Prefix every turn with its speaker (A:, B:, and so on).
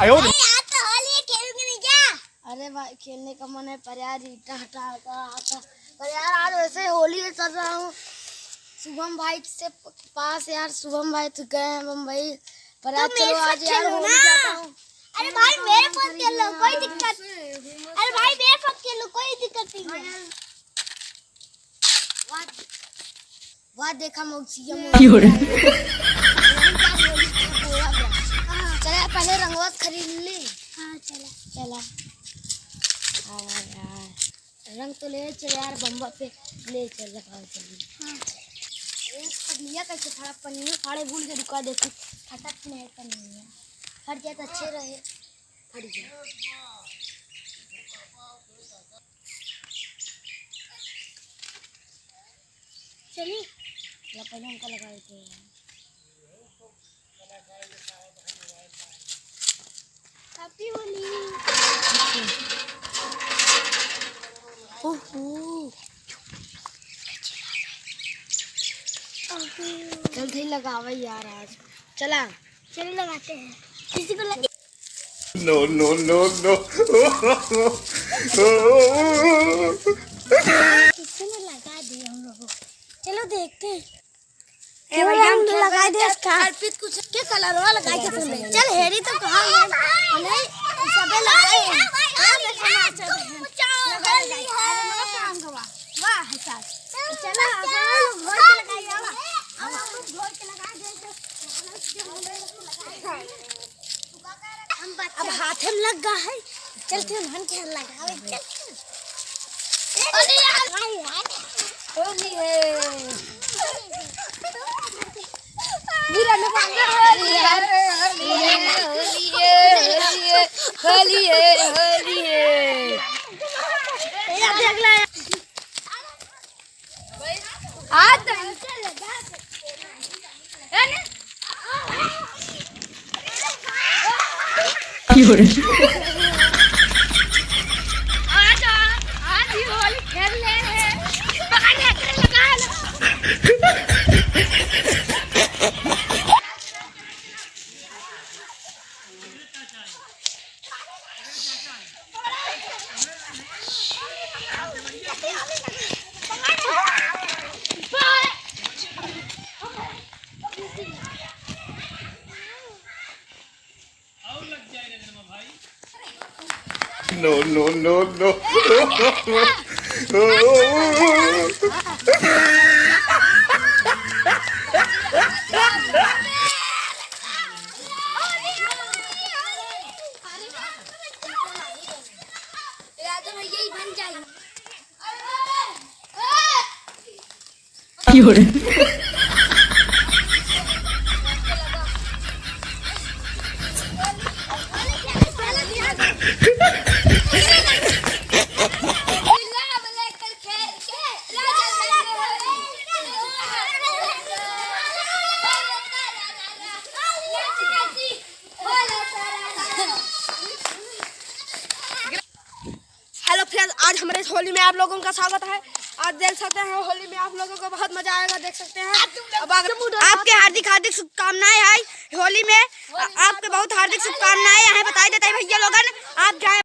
A: आज तो होली खेलूंगी नहीं क्या?
B: अरे भाई खेलने का मन है पर यार ईटा हटा आता पर यार आज वैसे होली कर रहा हूँ शुभम भाई से पास। यार शुभम भाई तो गए हैं मुंबई पर आज चलो आज यार होली जाता हूँ।
A: अरे भाई मेरे साथ खेल लो कोई दिक्कत। अरे भाई मेरे साथ खेल लो कोई दिक्कत नहीं है।
B: वाह देखा मौसी चला पहले रंगवत खरीद ली।
A: हाँ चला
B: चला यार रंग तो ले चल यार बम्बा पे ले चल लगाओ चल।
A: हाँ
B: लिया कैसे खड़ा पन्नी फाड़े भूल के रुका देखो फटक नहीं पन्नी है फट जाए तो अच्छे रहे फट जाए।
A: चलिए
B: पहले उनका लगा देते हैं।
A: हैप्पी होली।
B: ओहो कल थे लगावा यार आज चला
A: चलिए लगाते हैं किसी को लगे।
C: No, no, no, no.
A: किसी ने लगा दिया हम लोगों को। चलो देखते हैं
B: हम
A: लगा दे
B: अर्पित कुछ के कलर वाला लगाई के तुमने
A: चल हेरी तो कहा नहीं सबे लगाए हैं। वाह साथ चला घोर के लगाई जावा हम लोग घोर के लगा दे। अब हाथ में लग गया है चलते हैं मन के लगावे चल। अरे यार
B: होली है
A: गिरा न
B: होली है
A: अगला
B: आज आज ही होली खेल ले हैं लगा
C: No, no, no, no.
A: यही बन जाएगा।
B: हेलो फ्रेंड्स आज हमारे होली में आप लोगों का स्वागत है। आज देख सकते हैं होली में आप लोगों को बहुत मजा आएगा देख सकते हैं। अब आपके हार्दिक शुभकामनाएं हैं होली में आपके बहुत हार्दिक शुभकामनाएं हैं बता देते हैं भैया लोगन आप जाए